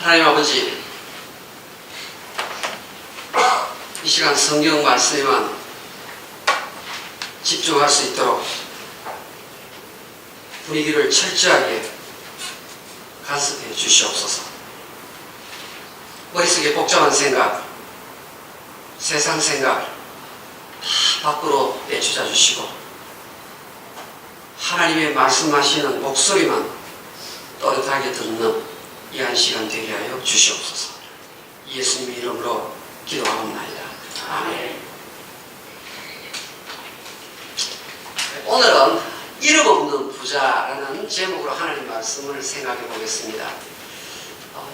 하나님 아버지, 이 시간 성경 말씀에만 집중할 수 있도록 분위기를 철저하게 간섭해 주시옵소서. 머릿속에 복잡한 생각, 세상 생각 다 밖으로 내쫓아 주시고 하나님의 말씀하시는 목소리만 또렷하게 듣는 이 한 시간 되게 하여 주시옵소서. 예수님의 이름으로 기도하옵나이다. 아멘. 오늘은 이름 없는 부자라는 제목으로 하나님 말씀을 생각해 보겠습니다.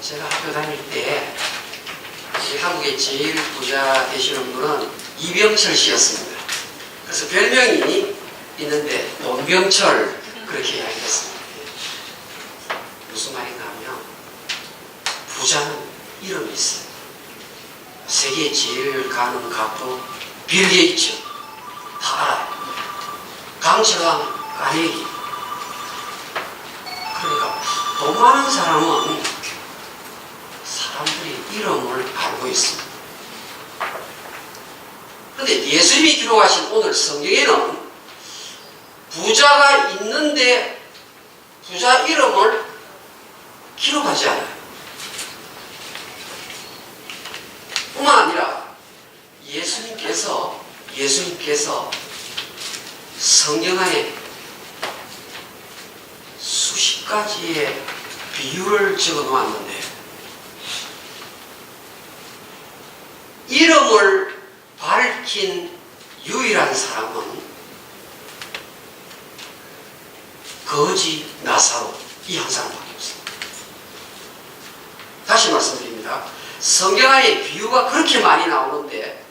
제가 학교 다닐 때 한국의 제일 부자 되시는 분은 이병철 씨였습니다. 그래서 별명이 있는데 돈병철 그렇게 이야기했습니다. 무슨 말인가 하면 부자는 이름이 있어요. 세계 제일 가는 가수 빌 게이츠 다 알아요. 강철왕 가네기. 그러니까 돈 많은 사람은 사람들이 이름을 알고 있습니다. 그런데 예수님이 기록하신 오늘 성경에는 부자가 있는데 부자 이름을 기록하지 않아요. 뿐만 아니라 예수님께서 성경 안에 수십 가지의 비유를 적어 놓았는데 이름을 밝힌 유일한 사람은 거지 나사로 이 한 사람밖에 없습니다. 다시 말씀드립니다. 성경 안에 비유가 그렇게 많이 나오는데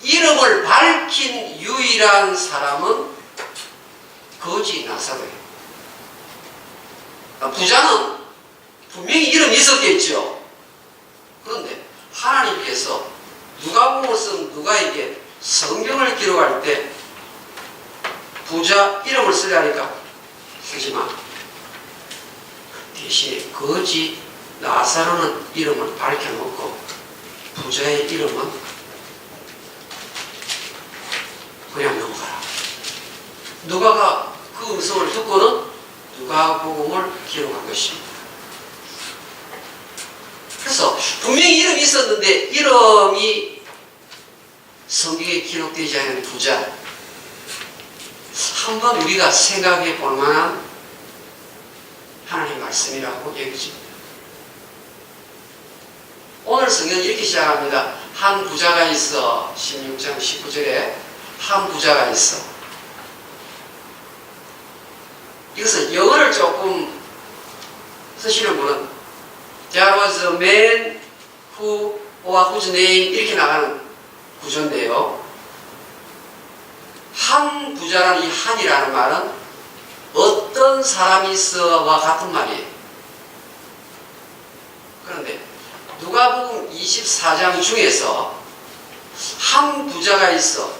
이름을 밝힌 유일한 사람은 거지 나사로예요. 부자는 분명히 이름이 있었겠죠. 그런데 하나님께서 누가복음을 쓴 누가에게 성경을 기록할 때 부자 이름을 쓰려니까 쓰지만 대신에 거지 나사로는 이름을 밝혀놓고 부자의 이름은 그냥 넘어가라. 누가가 그 음성을 듣고는 누가복음을 기록한 것입니다. 그래서 분명히 이름이 있었는데 이름이 성경에 기록되지 않은 부자, 한번 우리가 생각해 볼 만한 하나님의 말씀이라고 여겨집니다. 오늘 성경은 이렇게 시작합니다. 한 부자가 있어. 16장 19절에 한 부자가 있어. 이것은 영어를 조금 쓰시는 분은 There was a man whose name 이렇게 나가는 구조인데요. 한 부자라는 이 한이라는 말은 어떤 사람이 있어와 같은 말이에요. 그런데 누가복음 24장 중에서 한 부자가 있어.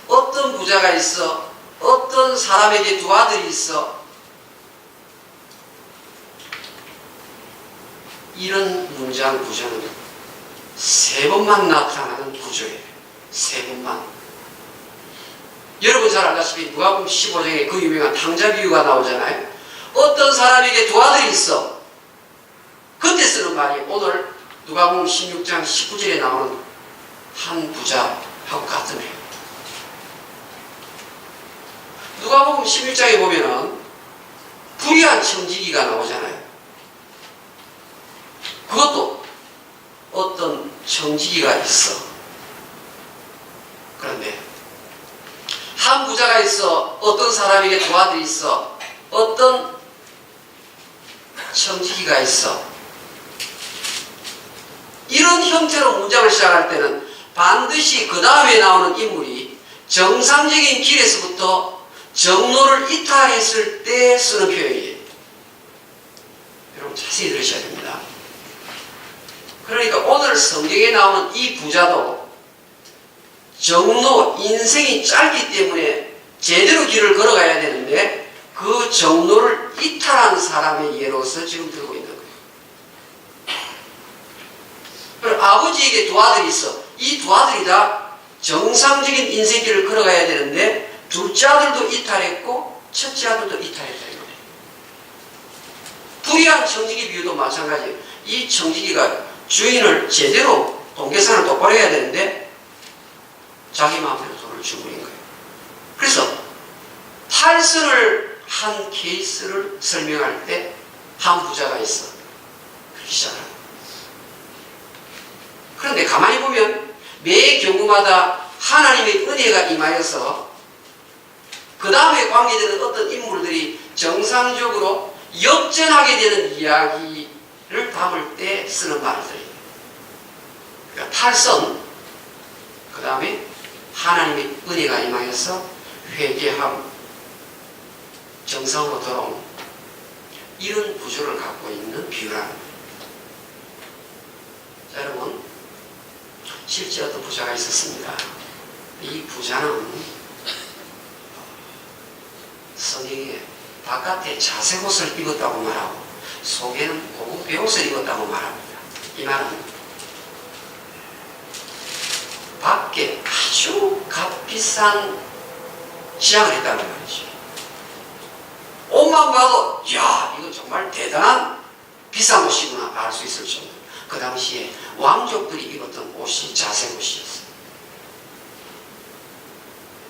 어떤 부자가 있어. 어떤 사람에게 두 아들이 있어. 이런 문장 구조는 세 번만 나타나는 구조예요. 세 번만. 여러분 잘 알다시피 누가복음 15장에 그 유명한 탕자 비유가 나오잖아요. 어떤 사람에게 두 아들이 있어. 그때 쓰는 말이 오늘 누가복음 16장 19절에 나오는 한 부자하고 같은 해요. 누가복음 16장에 보면은 불의한 청지기가 나오잖아요. 그것도 어떤 청지기가 있어. 그런데 한 부자가 있어. 어떤 사람에게 두 아들이 있어. 어떤 청지기가 있어. 이런 형태로 문장을 시작할 때는 반드시 그 다음에 나오는 인물이 정상적인 길에서부터 정로를 이탈했을 때 쓰는 표현이에요. 여러분 자세히 들으셔야 됩니다. 그러니까 오늘 성경에 나오는 이 부자도 정로, 인생이 짧기 때문에 제대로 길을 걸어가야 되는데 그 정로를 이탈한 사람의 예로서 지금 들고 있는 거예요. 아버지에게 두 아들이 있어. 이 두 아들이 다 정상적인 인생길을 걸어가야 되는데 둘째 아들도 이탈했고 첫째 아들도 이탈했다. 불의한 청지기 비유도 마찬가지예요. 이 청지기가 주인을 제대로 동계산을 똑바로 해야 되는데 자기 마음대로 돈을 주무린 거예요. 그래서 탈선을 한 케이스를 설명할 때 한 부자가 있어. 그렇게 시작합니다. 그런데 가만히 보면 매 경우마다 하나님의 은혜가 임하여서 그 다음에 관계되는 어떤 인물들이 정상적으로 역전하게 되는 이야기를 담을 때 쓰는 말들이에요. 그러니까 탈선, 그 다음에 하나님의 은혜가 임하여서 회개함, 정상으로 돌아온 이런 구조를 갖고 있는 비유라는 거예요. 자, 여러분, 실제 어떤 부자가 있었습니다. 이 부자는 성경에 바깥에 자색 옷을 입었다고 말하고 속에는 고급 배옷을 입었다고 말합니다. 이 말은 밖에 아주 값비싼 지향을 했다는 말이죠. 옷만 봐도 야 이거 정말 대단한 비싼 옷이구나 알 수 있을 정도. 그 당시에 왕족들이 입었던 옷이 자색 옷이었어요.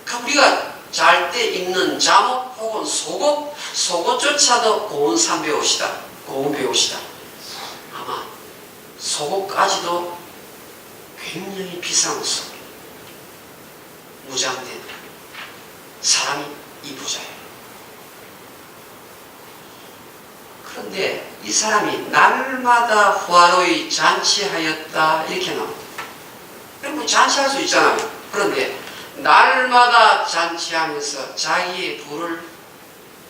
그러니까 우리가 잘 때 입는 잠옷 혹은 속옷조차도 고운 삼배옷이다. 고운 배옷이다. 아마 속옷까지도 굉장히 비싼 옷을 무장된 사람이 이 부자예요. 그런데 이 사람이 날마다 화로의 잔치하였다 이렇게 나옵니다. 그럼 뭐 잔치할 수 있잖아요. 그런데 날마다 잔치하면서 자기의 부를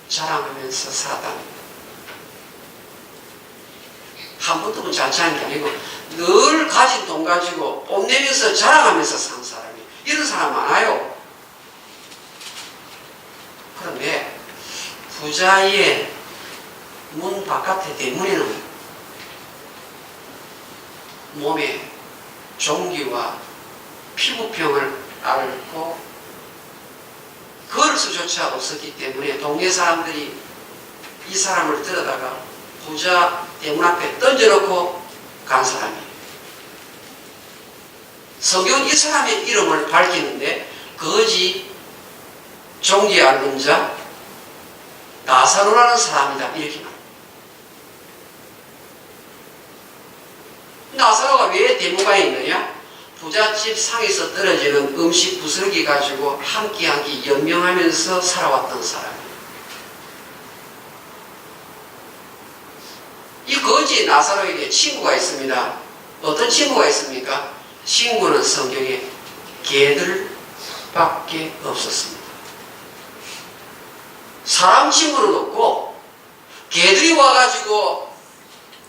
자랑하면서 살았답니다. 한 번도 잔치하는 게 아니고 늘 가진 돈 가지고 뽐내면서 자랑하면서 산 사람이 이런 사람 많아요. 그런데 부자의 문 바깥의 대문에는 몸에 종기와 피부병을 앓고 걸을 수조차 없었기 때문에 동네 사람들이 이 사람을 들여다가 부자 대문 앞에 던져놓고 간 사람이에요. 성경은 이 사람의 이름을 밝히는데 거지 종기 앓는 자 나사로라는 사람이다 이렇게 말합니다. 나사로가 왜 대문가에 있느냐? 부잣집 상에서 떨어지는 음식 부스러기 가지고 한 끼 한 끼 연명하면서 살아왔던 사람이에요. 이 거지 나사로에게 친구가 있습니다. 어떤 친구가 있습니까? 친구는 성경에 개들밖에 없었습니다. 사람 친구는 없고 개들이 와가지고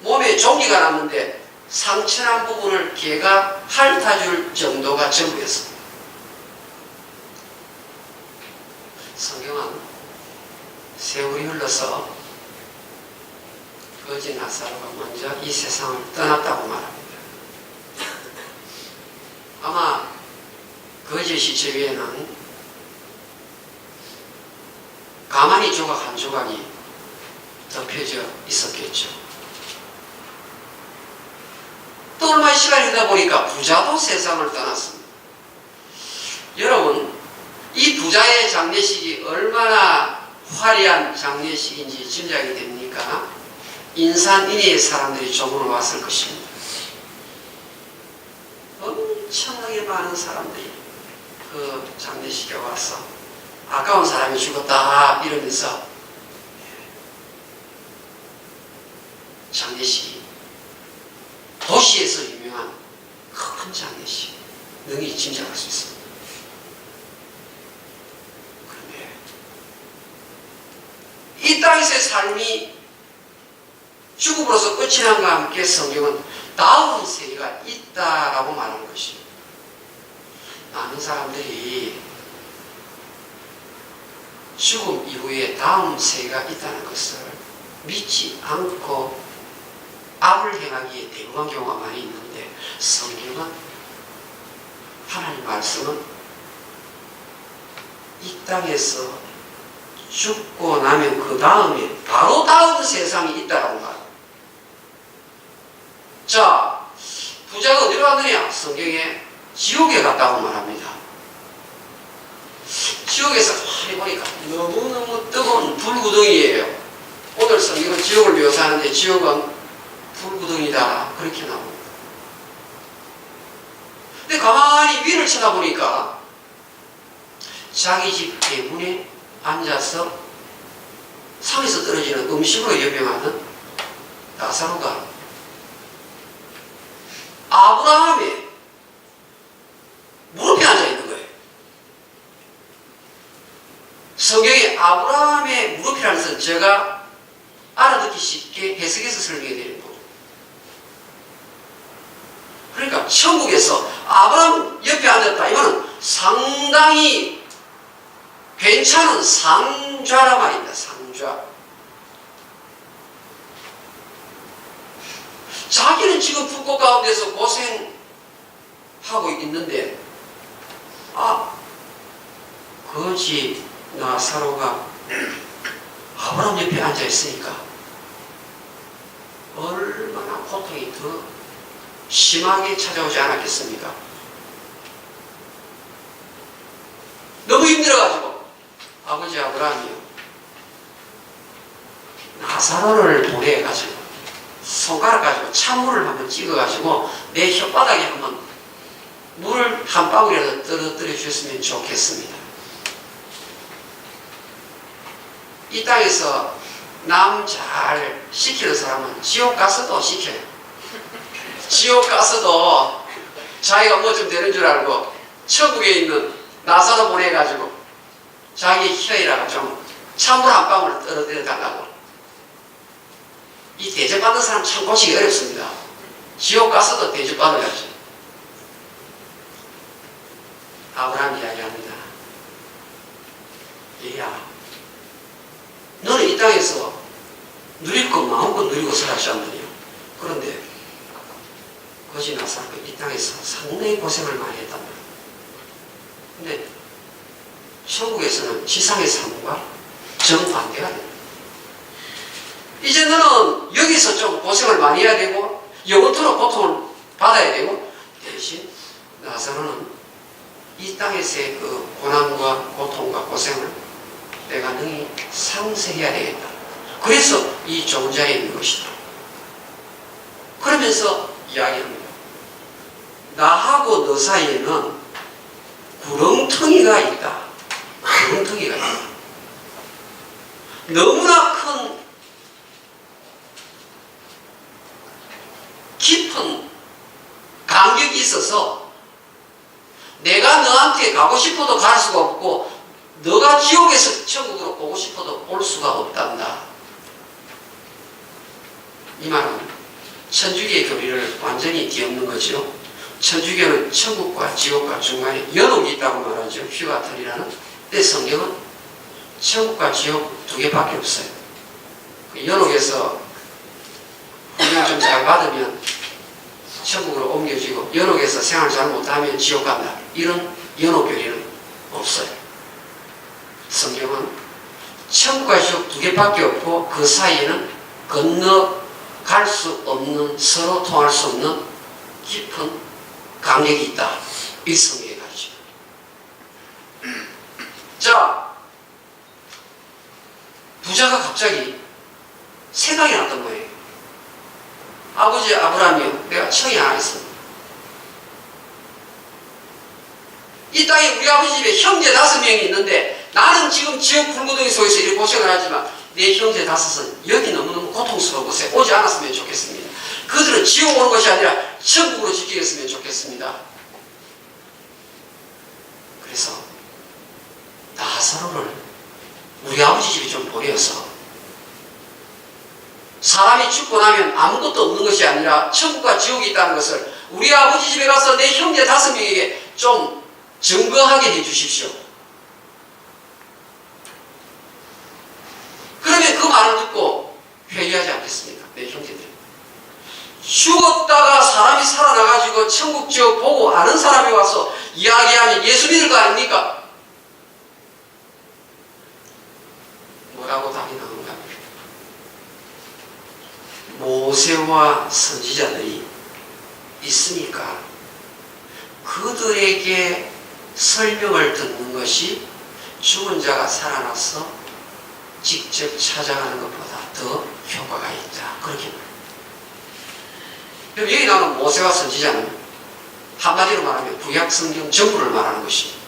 몸에 종기가 났는데 상처난 부분을 개가 핥아줄 정도가 전부였습니다. 성경은 세월이 흘러서 거지 나사로가 먼저 이 세상을 떠났다고 말합니다. 아마 거지 시체 위에는 가만히 조각 한 조각이 덮여져 있었겠죠. 또 얼마 시간이 흐르다 보니까 부자도 세상을 떠났습니다. 여러분, 이 부자의 장례식이 얼마나 화려한 장례식인지 짐작이 됩니까? 인산인해의 사람들이 조문을 왔을 것입니다. 엄청나게 많은 사람들이 그 장례식에 와서 아까운 사람이 죽었다 이러면서 장례식이 도시에서 유명한 큰 장례식 능히 짐작할 수 있습니다. 그런데 이 땅에서의 삶이 죽음으로서 끝이 남과 함께 성경은 다음 세계가 있다라고 말하는 것입니다. 많은 사람들이 죽음 이후에 다음 세계가 있다는 것을 믿지 않고 악을 행하기에 대응한 경우가 많이 있는데 그런데 성경은, 하나님 말씀은 이 땅에서 죽고 나면 그 다음에 바로 다음 세상이 있다라고 말합니다. 자, 부자가 어디로 갔느냐? 성경에 지옥에 갔다고 말합니다. 지옥에서 가만히 보니까 너무너무 뜨거운 불구덩이에요. 오늘 성경은 지옥을 묘사하는데 지옥은 불구덩이다 그렇게 나옵니다. 근데 가만히 위를 쳐다보니까 자기 집 대문에 앉아서 상에서 떨어지는 음식으로 여명하는 나사로가 아브라함의 무릎에 앉아 있는 거예요. 성경에 아브라함의 무릎이라는 것은 제가 알아듣기 쉽게 해석해서 설명해 드리는 거죠. 그러니까 천국에서 아브라함 옆에 앉았다. 이거는 상당히 괜찮은 상좌라 말입니다. 상좌. 자기는 지금 불꽃 가운데서 고생하고 있는데, 거지 나사로가 아브라함 옆에 앉아 있으니까 얼마나 고통이 더 심하게 찾아오지 않았겠습니까? 너무 힘들어가지고 아버지 아브라함이요, 나사로를 보내가지고 손가락 가지고 찬물을 한번 찍어가지고 내 혓바닥에 한번 물을 한 방울이라도 떨어뜨려 주셨으면 좋겠습니다. 이 땅에서 남 잘 시키는 사람은 지옥 가서도 시켜요. 지옥 가서도 자기가 뭐 좀 되는 줄 알고 천국에 있는 나사로 보내가지고 자기 혀에다가 좀 찬물 한 방울 떨어뜨려 달라고. 이 대접받는 사람 참 고치기 어렵습니다. 지옥 가서도 대접받아야지. 아브라함 이야기합니다. 얘야, 너는 이 땅에서 누릴 것 마음껏 누리고 살았지 않느냐. 그런데 거지 나사로가 이 땅에서 상당히 고생을 많이 했단 말이야. 근데 천국에서는 지상의 삶과 정반대가 됩니다. 이제 너는 여기서 좀 고생을 많이 해야 되고 영원토록 고통을 받아야 되고, 대신 나사로는 이 땅에서의 그 고난과 고통과 고생을 내가 능히 상쇄해야 되겠다. 그래서 이 좋은 자리에 있는 것이다. 그러면서 이야기합니다. 나하고 너 사이에는 구렁텅이가 있다. 구렁텅이가 있다. 너무나 큰 깊은 간격이 있어서 내가 너한테 가고 싶어도 갈 수가 없고 너가 지옥에서 천국으로 오고 싶어도 올 수가 없단다. 이 말은 천주교의 교리를 완전히 뒤엎는 거죠. 천주교는 천국과 지옥과 중간에 연옥이 있다고 말하죠. 휴가터리라는. 근데 성경은 천국과 지옥 두 개밖에 없어요. 그 연옥에서 훈련 좀 잘 받으면 천국으로 옮겨지고, 연옥에서 생활 잘 못하면 지옥 간다. 이런 연옥 교리는 없어요. 성경은 천국과 지옥 두 개밖에 없고 그 사이에는 건너갈 수 없는, 서로 통할 수 없는 깊은 강력이 있다. 이 성경에 가르쳐. 자, 부자가 갑자기 생각이 났던 거예요. 아버지 아브라함이요, 내가 청이 안 했습니다. 이 땅에 우리 아버지 집에 형제 5명이 있는데 나는 지금 지옥 불구덩이 속에서 이렇게 고생을 하지만 내 형제 5은 여기 너무너무 고통스러운 곳에 오지 않았으면 좋겠습니다. 그들은 지옥 오는 것이 아니라 천국으로 지키겠으면 좋겠습니다. 그래서 나사로를 우리 아버지 집에 좀 보내어서 사람이 죽고 나면 아무것도 없는 것이 아니라 천국과 지옥이 있다는 것을 우리 아버지 집에 가서 내 형제 5명에게 좀 증거하게 해 주십시오. 그러면 그 말을 듣고 회개하지 않겠습니까? 내 형제들. 죽었다가 사람이 살아나가 가지고 천국 지옥 보고 아는 사람이 와서 이야기하면 예수 믿을 거 아닙니까? 뭐라고 답이 나오는가? 모세와 선지자들이 있으니까 그들에게 설명을 듣는 것이 죽은 자가 살아나서 직접 찾아가는 것보다 더 효과가 있다. 그렇게 말합니다. 그럼 여기 나오는 모세와 선지자는 한마디로 말하면 구약 성경 전부를 말하는 것입니다.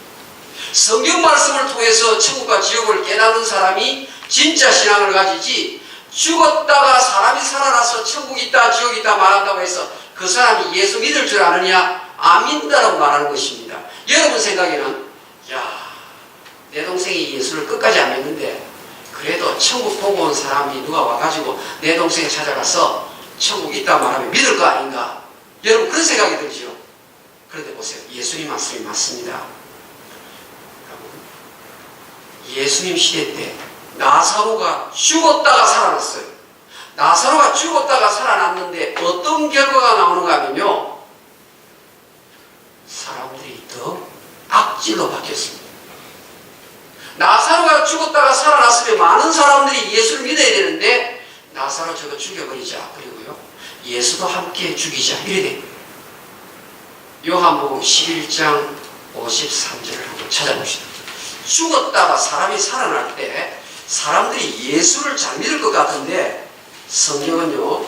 성경 말씀을 통해서 천국과 지옥을 깨닫는 사람이 진짜 신앙을 가지지, 죽었다가 사람이 살아나서 천국이 있다 지옥이 있다 말한다고 해서 그 사람이 예수 믿을 줄 아느냐, 안 믿는다라고 말하는 것입니다. 여러분 생각에는 내 동생이 예수를 끝까지 안 믿는데 그래도 천국 보고 온 사람이 누가 와가지고 내 동생이 찾아가서 천국 있다 말하면 믿을 거 아닌가? 여러분 그런 생각이 들죠. 그런데 보세요. 예수님 말씀이 맞습니다. 예수님 시대 때 나사로가 죽었다가 살아났어요. 나사로가 죽었다가 살아났는데 어떤 결과가 나오는가 하면요, 사람들이 더 악질로 바뀌었습니다. 나사로가 죽었다가 살아났으면 많은 사람들이 예수를 믿어야 되는데 나사로 저거 죽여버리자, 그리고요 예수도 함께 죽이자, 이래 됩니다. 요한복음 11장 53절을 한번 찾아봅시다. 죽었다가 사람이 살아날 때 사람들이 예수를 잘 믿을 것 같은데 성경은요,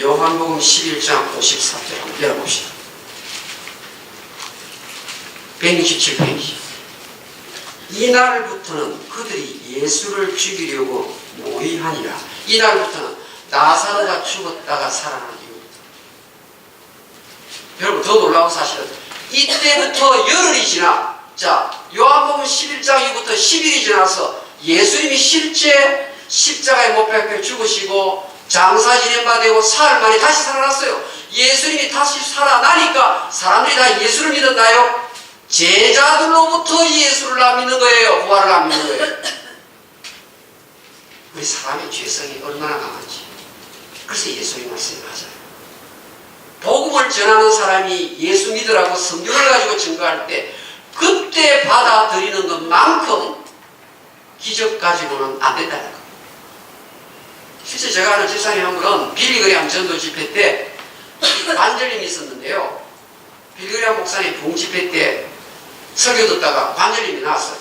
요한복음 11장 53절 한번 열어봅시다. 167페이지. 이날부터는 그들이 예수를 죽이려고 모의하니라. 이날부터는 나사로가 죽었다가 살아난 이후부터. 여러분 더 놀라운 사실은 이때부터 열흘이 지나, 자 요한복음 11장 이후부터 10일이 지나서 예수님이 실제 십자가에 못 박혀 죽으시고 장사 지낸 바 되고 사흘 만에 다시 살아났어요. 예수님이 다시 살아나니까 사람들이 다 예수를 믿었나요? 제자들로부터 예수를 안 믿는 거예요. 부활을 안 믿는 거예요. 우리 사람의 죄성이 얼마나 강한지. 그래서 예수님 말씀이 맞아요. 복음을 전하는 사람이 예수 믿으라고 성경을 가지고 증거할 때 그때 받아들이는 것만큼 기적 가지고는 안 된다는 겁니다. 실제 제가 아는 집사님 한 분은 빌리그레암 전도 집회 때 관절염이 있었는데요. 빌리그레암 목사님 봉집회 때 설교 듣다가 관절염이 나왔어요.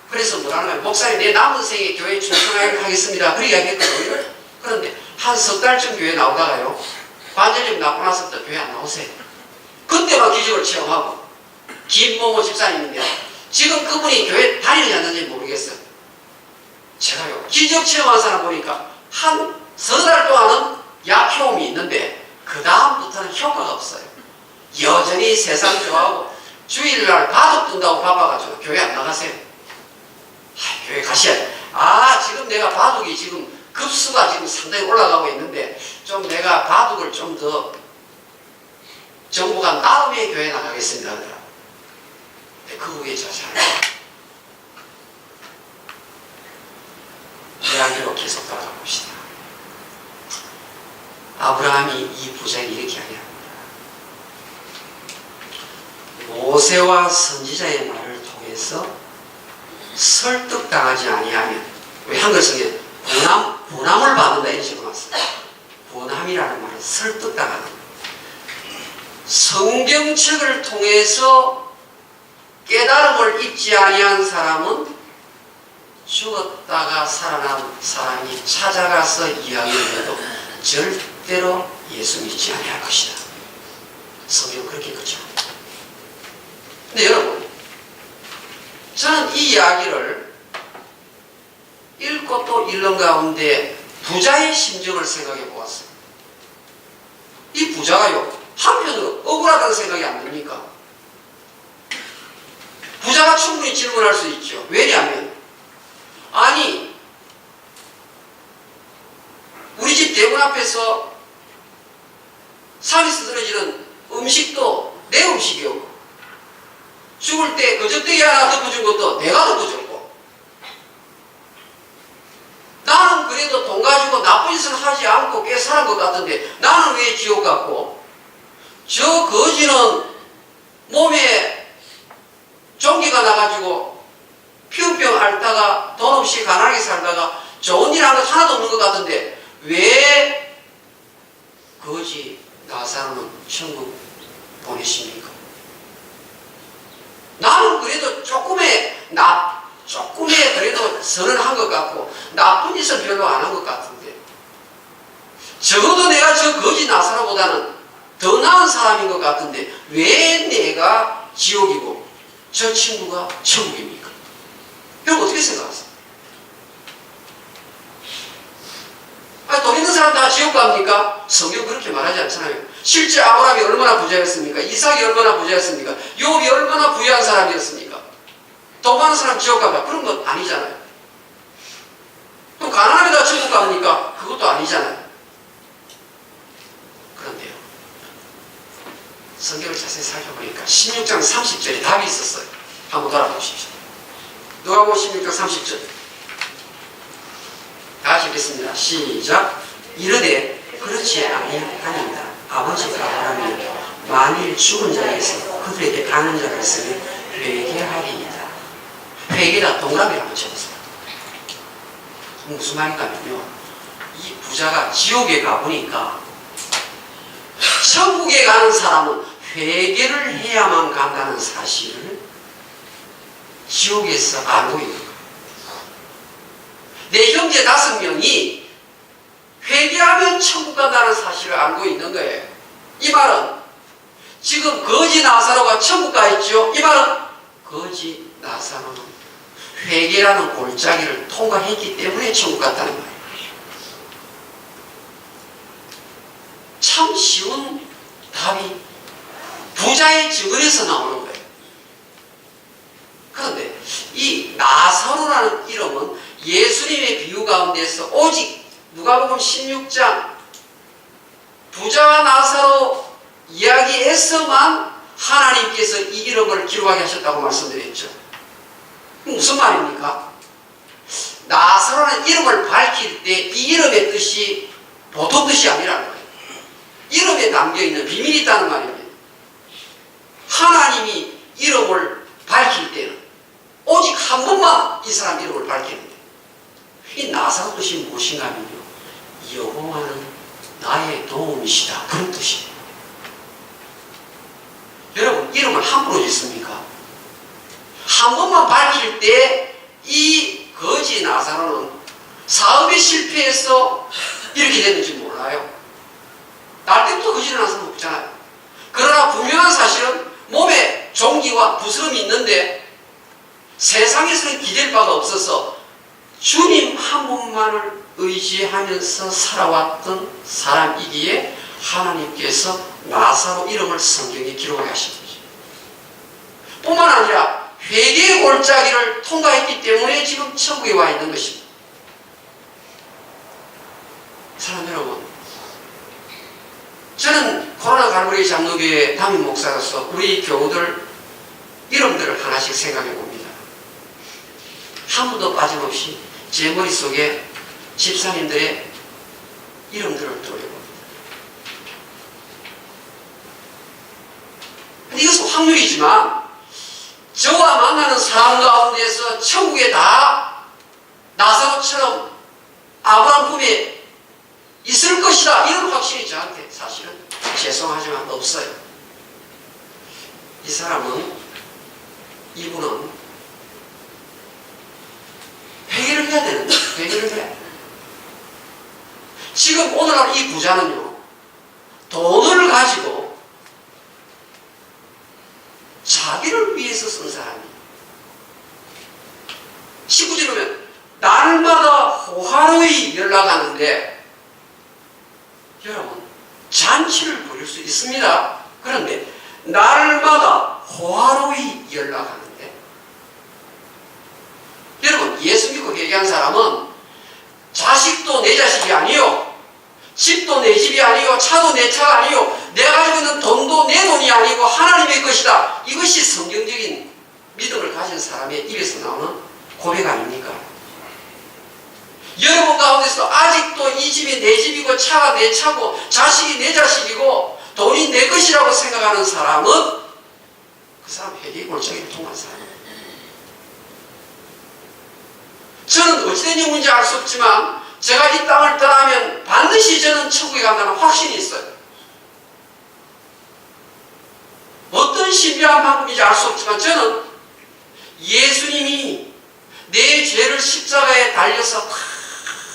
그래서 뭐라는 거예요? 목사님 내 남은 생에 교회에 충성하겠습니다. 그렇게 이야기했거든요. 그런데 한 석 달쯤 교회 나오다가요, 관절염 나고 나서부터 교회 안 나오세요. 그때만 기적을 체험하고, 김모모 집사님인데 지금 그분이 교회 다니는지 안 다니는지 모르겠어요. 제가요 기적 체험한 사람 보니까 한 석 달 동안은 약효음이 있는데 그 다음부터는 효과가 없어요. 여전히 세상 좋아하고 주일날 바둑 둔다고 바빠가지고 교회 안 나가세요. 교회 가셔야 돼. 지금 내가 바둑이 지금 급수가 지금 상당히 올라가고 있는데 좀 내가 바둑을 좀 더 정보가 다음에 교회 나가겠습니다 하더라고요. 그 후에 저 사람 이야기로 계속 돌아가 봅시다. 아브라함이 이 부자에게 이렇게 이야기합니다. 모세와 선지자의 말을 통해서 설득당하지 아니하면, 왜 한글 성경에 보남을 받는다 이런 식으로 나왔어요. 보남이라는 말은 설득당하는, 성경책을 통해서 깨달음을 입지 아니한 사람은 죽었다가 살아난 사람이 찾아가서 이야기를 해도 절대로 예수 믿지 아니할 것이다. 성경은 그렇게 그렇죠. 근데 여러분, 저는 이 이야기를 읽고 또 읽는 가운데 부자의 심정을 생각해 보았어요. 이 부자가요, 한편으로 억울하다는 생각이 안 듭니까? 부자가 충분히 질문할 수 있죠. 왜냐하면 우리 집 대문 앞에서 산에서 떨어지는 음식도 내 음식이었고, 죽을 때 거적대기 하나 덮어준 것도 내가 덮어줬고, 나는 그래도 돈 가지고 나쁜 짓을 하지 않고 꽤 살은 것 같은데 나는 왜 지옥 같고, 저 거지는 몸에 종기가 나가지고 피부병 앓다가 돈 없이 가난하게 살다가 좋은 일 한 것 하나도 없는 것 같은데 왜 거지 나사로는 천국 보내십니까? 나는 그래도 조금의 그래도 선을 한 것 같고 나쁜 짓은 별로 안 한 것 같은데 적어도 내가 저 거지 나사로보다는 더 나은 사람인 것 같은데 왜 내가 지옥이고 저 친구가 천국입니까? 여러분 어떻게 생각하세요? 돈 있는 사람 다 지옥 갑니까? 성경 그렇게 말하지 않잖아요. 실제 아브라함이 얼마나 부자였습니까? 이삭이 얼마나 부자였습니까? 욥이 얼마나 부유한 사람이었습니까? 돈 많은 사람 지옥 가봐? 그런 건 아니잖아요. 그럼 가난하게 다 천국 갑니까? 그것도 아니잖아요. 그런데요, 성경을 자세히 살펴보니까 16장 30절에 답이 있었어요. 한번 돌아보십시오. 누가복음 16장 30절 다시 읽겠습니다. 시작. 이르되 그렇지 아니하니이다. 아버지가 아브라함이 만일 죽은 자에서 그들에게 가는 자가 있으면 회개하리이다. 회개다 동그라미를 한번 쳐보세요. 무슨 말인가 하면요, 이 부자가 지옥에 가보니까 천국에 가는 사람은 회개를 해야만 간다는 사실을 지옥에서 알고 있는 거예요. 내 형제 5명이 회개하면 천국 간다는 사실을 알고 있는 거예요. 이 말은 지금 거지 나사로가 천국 가 있죠. 이 말은 거지 나사로는 회개라는 골짜기를 통과했기 때문에 천국 갔다는 말이에요. 참 쉬운 답이 부자의 증언에서 나오는 거예요. 그런데 이 나사로라는 이름은 예수님의 비유 가운데서 오직 누가복음 16장 부자와 나사로 이야기에서만 하나님께서 이 이름을 기록하게 하셨다고 말씀드렸죠. 무슨 말입니까? 나사로라는 이름을 밝힐 때 이 이름의 뜻이 보통 뜻이 아니라는 거예요. 이름에 담겨있는 비밀이 있다는 말입니다. 하나님이 이름을 밝힐 때는 오직 한 번만 이 사람 이름을 밝히는데, 이 나사로 뜻이 무엇인가 하면요, 여호와는 나의 도움이시다, 그런 뜻이에요. 여러분, 이름을 함부로 짓습니까? 한 번만 밝힐 때 이 거지 나사로는 사업에 실패해서 이렇게 됐는지 몰라요. 날 때부터 거지를 나서는 없잖아요. 그러나 분명한 사실은 몸에 종기와 부스럼이 있는데 세상에서는 기댈 바가 없어서 주님 한 분만을 의지하면서 살아왔던 사람이기에 하나님께서 나사로 이름을 성경에 기록하신 거죠. 뿐만 아니라 회개의 골짜기를 통과했기 때문에 지금 천국에 와 있는 것입니다. 사랑하는 여러분, 저는 코로나 갈보리 장로교회 담임 목사로서 우리 교우들 이름들을 하나씩 생각해 봅니다. 한 분도 빠짐없이 제 머릿속에 집사님들의 이름들을 떠올려봅니다. 근데 이것은 확률이지만 저와 만나는 사람 가운데서 천국에 다 나사로처럼 아브라함 품에 있을 것이다, 이런 확신이 저한테 사실은 죄송하지만 없어요. 이 사람은, 이분은 회개를 해야 되는데, 회개를 해야 돼요. 지금 오늘날 이 부자는요, 돈을 가지고 자기를 위해서 쓴 사람이에요. 19절 보면 날마다 호화로이 연락하는데, 여러분, 잔치를 벌일 수 있습니다. 그런데 날마다 호화로이 연락하는데, 여러분, 예수 믿고 회개한 사람은 자식도 내 자식이 아니요, 집도 내 집이 아니요, 차도 내 차가 아니요, 내가 가지고 있는 돈도 내 돈이 아니고 하나님의 것이다. 이것이 성경적인 믿음을 가진 사람의 입에서 나오는 고백 아닙니까? 여러분 가운데서 아직도 이 집이 내 집이고 차가 내 차고 자식이 내 자식이고 돈이 내 것이라고 생각하는 사람은 그 사람 회개의 골짜기를 통한 사람이에요. 저는 어찌된 영문인지 알 수 없지만 제가 이 땅을 떠나면 반드시 저는 천국에 간다는 확신이 있어요. 어떤 신비한 방법인지 알 수 없지만 저는 예수님이 내 죄를 십자가에 달려서 다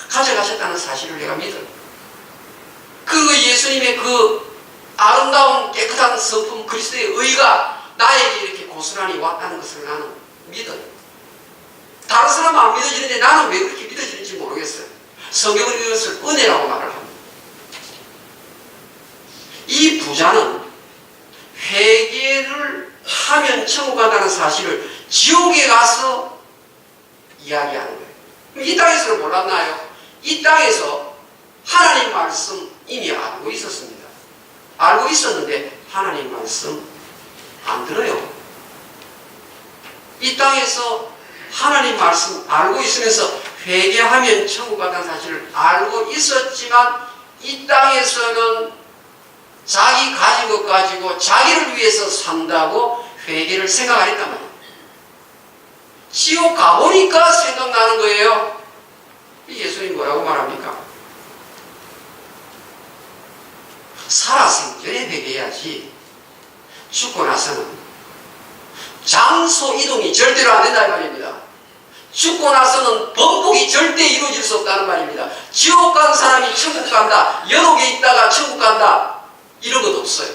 가져가셨다는 사실을 내가 믿어요. 그리고 예수님의 그 아름다운 깨끗한 성품 그리스도의 의가 나에게 이렇게 고스란히 왔다는 것을 나는 믿어요. 다른 사람은 안 믿어지는데 나는 왜 그렇게 믿어지는지 모르겠어요. 성경은 이것을 은혜라고 말을 합니다. 이 부자는 회개를 하면 천국 간다는 사실을 지옥에 가서 이야기하는 거예요. 이 땅에서는 몰랐나요? 이 땅에서 하나님 말씀 이미 알고 있었습니다. 알고 있었는데 하나님 말씀 안 들어요. 이 땅에서 하나님 말씀 알고 있으면서 회개하면 천국 간다는 사실을 알고 있었지만 이 땅에서는 자기 가진 것 가지고 자기를 위해서 산다고 회개를 생각 안 했단 말이에요. 지옥 가보니까 생각나는 거예요. 예수님 뭐라고 말합니까? 살아생전에 회개해야지 죽고 나서는 장소 이동이 절대로 안 된다는 말입니다. 죽고 나서는 번복이 절대 이루어질 수 없다는 말입니다. 지옥 간 사람이 천국 간다, 여러 개 있다가 천국 간다, 이런 것 없어요.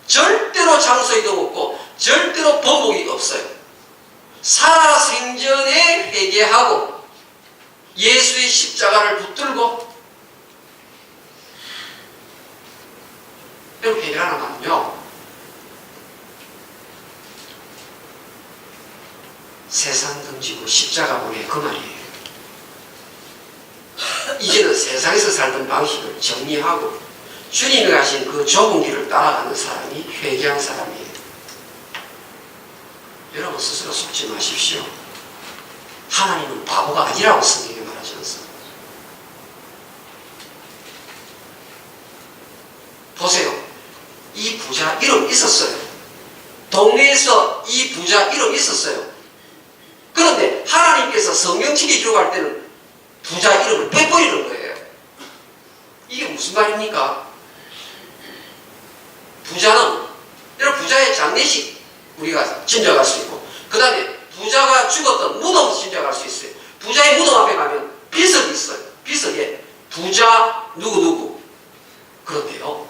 절대로 장소 이동 없고 절대로 번복이 없어요. 살아생전에 회개하고 예수의 십자가를 붙들고, 여러분 회개라는 말은요, 세상 던지고 십자가 보내, 그 말이에요. 이제는 세상에서 살던 방식을 정리하고 주님이 가신 그 좁은 길을 따라가는 사람이 회개한 사람이에요. 여러분 스스로 속지 마십시오. 하나님은 바보가 아니라고 성경에 말하지 않습니다. 보세요. 이 부자 이름 있었어요. 동네에서 이 부자 이름 있었어요. 그런데 하나님께서 성경책에 기록할 때는 부자 이름을 빼버리는 거예요. 이게 무슨 말입니까? 부자는, 여러분 부자의 장례식 우리가 짐작할 수 있고, 그 다음에 부자가 죽었던 무덤 짐작할 수 있어요. 부자의 무덤 앞에 가면 비석이 있어요. 비석에 부자 누구누구. 그런데요,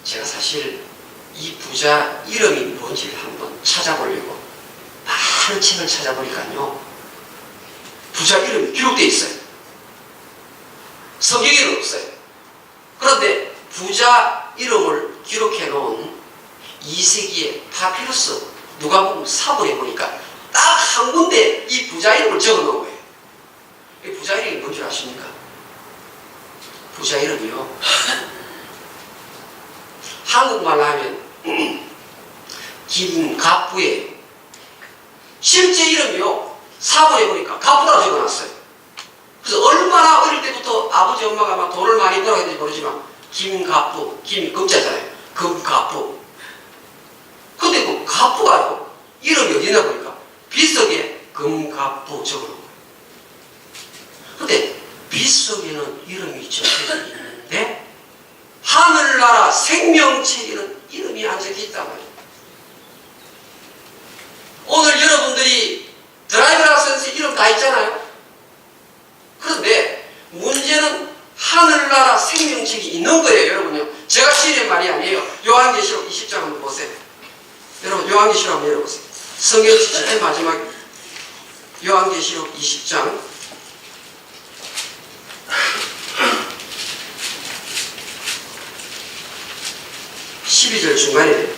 제가 사실 이 부자 이름이 뭔지를 한번 찾아보려고 많은 책을 찾아보니까요, 부자 이름이 기록되어 있어요. 성경에는 없어요. 그런데 부자 이름을 기록해 놓은 2세기의 파피루스 누가복음 사본에 보니까 딱 한 군데 이 부자 이름을 적어 놓은 거예요. 이 부자 이름이 뭔지 아십니까? 부자 이름이요, 한국말로 하면 김갑부의 실제 이름이요, 사본에 보니까 갑부라고 적어놨어요. 그래서 얼마나 어릴 때부터 아버지 엄마가 막 돈을 많이 벌어야 되는지 모르지만 김갑부, 김이 금자잖아요. 금갑부. 근데 그 갑부가요, 이름이 어디 있나 보니까 비석에 금갑부 적어놓은 거예요. 근데 비석에는 이름이 적혀져 있는데 하늘나라 생명책에는 이름이 안 적혀 있단 말이에요. 오늘 여러분들이 드라이버 라이선스 이름 다 있잖아요. 그런데 문제는 하늘나라 생명책이 있는 거예요, 여러분요. 제가 지은 말이 아니에요. 요한계시록 20장 한번 보세요. 여러분 요한계시록 한번 열어보세요. 성경 지체의 마지막 요한계시록 20장 12절 중간에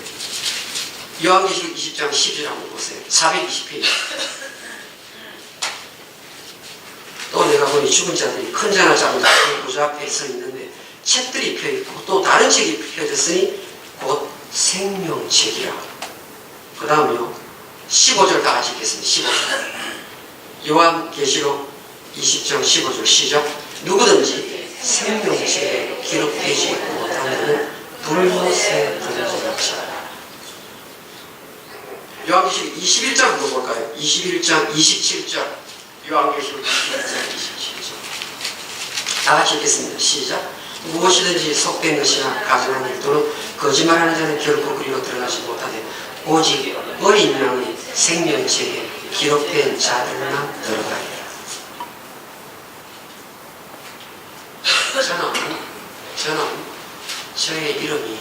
요한계시록 20장 10절 한번 보세요. 420페이지. 또 내가 보니 죽은 자들이 큰 자나 작은 자 그 부자 앞에 서 있는데 책들이 펴있고 또 다른 책이 펴졌으니 곧 생명책이라. 그 다음요 15절 다 같이 읽겠습니다. 15절 요한계시록 20장 15절 시작. 누구든지 생명책에 기록되지 못하면 불못에 던져놓자. 요한계시록 21장 물어볼까요? 21장 27절. 요한계시록 21장 27절. 다 같이 읽겠습니다. 시작. 무엇이든지 속된 것이나 가증한 일 또는 거짓말하는 자는 결코 그리로 들어가지 못하되 오직 어린 양의 생명책에 기록된 자들만 들어가리라. 저는 저의 이름이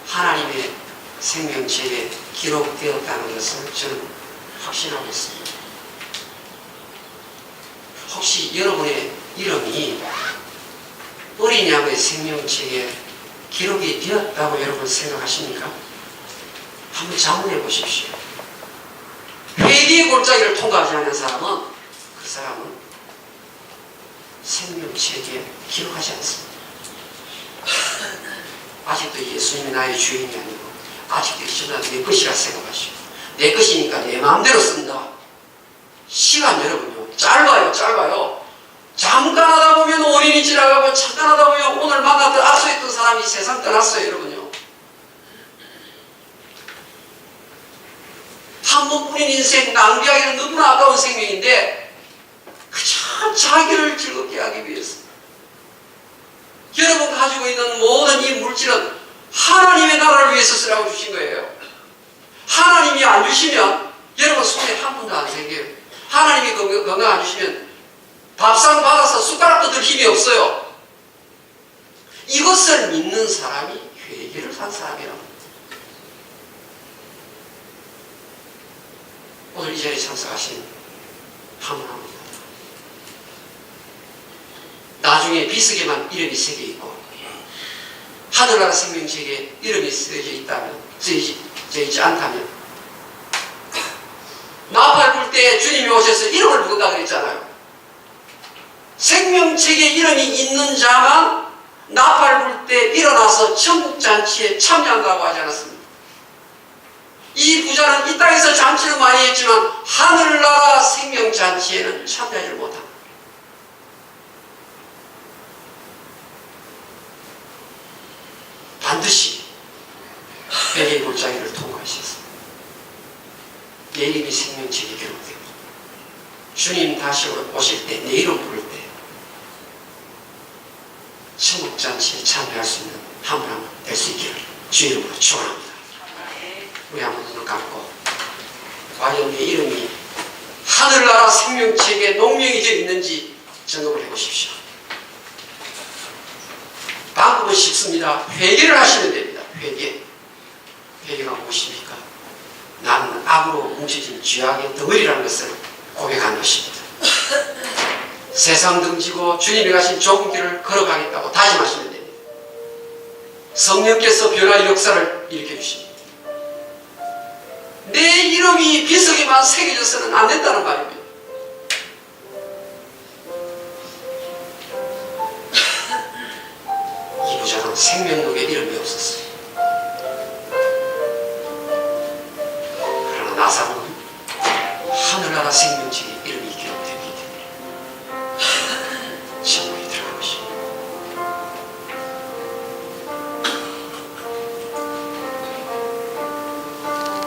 하나님의 생명책에 기록되었다는 것을 저는 확신하고 있습니다. 혹시 여러분의 이름이 어린 양의 생명책에 기록이 되었다고 여러분 생각하십니까? 한번 자문해 보십시오. 회개의 골짜기를 통과하지 않는 사람은 그 사람은 생명책에 기록하지 않습니다. 아직도 예수님이 나의 주인이 아니고 아직도 이전에 내 것이라 생각하시오. 내 것이니까 내 마음대로 쓴다. 시간 여러분요 짧아요. 잠깐 하다 보면 5년이 지나가고 잠깐 하다 보면 오늘 만났던 악수했던 사람이 세상 떠났어요. 여러분요. 한 번뿐인 인생 낭비하기는 너무나 아까운 생명인데 그저 자기를 즐겁게 하기 위해서 여러분 가지고 있는 모든 이 물질은 하나님의 나라를 위해서 쓰라고 주신 거예요. 하나님이 안 주시면 여러분 손에 한 푼도 안 생겨요. 하나님이 건강 안 주시면 밥상 받아서 숟가락도 들 힘이 없어요. 이것을 믿는 사람이 회개를 한 사람이라고. 오늘 이 자리에 참석하신 한분합니다. 나중에 비석에만 이름이 새겨 있고 하늘나라 생명책에 이름이 쓰여져 있다면 쓰여져 않다면 나팔 불 때 주님이 오셔서 이름을 부른다 그랬잖아요. 생명책에 이름이 있는 자만 나팔 불 때 일어나서 천국잔치에 참여한다고 하지 않았습니까? 이 부자는 이 땅에서 잔치를 많이 했지만 하늘나라 생명잔치에는 참여하지 못합니다. 반드시 회개의 골짜기를 통과하셔서 내 이름이 생명책에 기록되고 주님 다시 오실 때 내 이름 부를 때 천국잔치에 참여할 수 있는 한 분 한 분 될 수 있기를 주 이름으로 축원합니다. 우리 한번 눈을 감고 과연 내 이름이 하늘나라 생명책에 농명이 되어 있는지 점검을 해보십시오. 방법은 쉽습니다. 회개를 하시면 됩니다. 회개가 무엇입니까? 나는 악으로 뭉쳐진 죄악의 덩어리라는 것을 고백하는 것입니다. 세상 등지고 주님이 가신 좁은 길을 걸어가겠다고 다짐하시면 됩니다. 성령께서 변화의 역사를 일으켜주십니다. 내 이름이 비석에만 새겨져서는 안 된다는 말입니다. 이 부자는 생명록에 이름이 없었어요. 그러나 나사로는 하늘나라 생명책에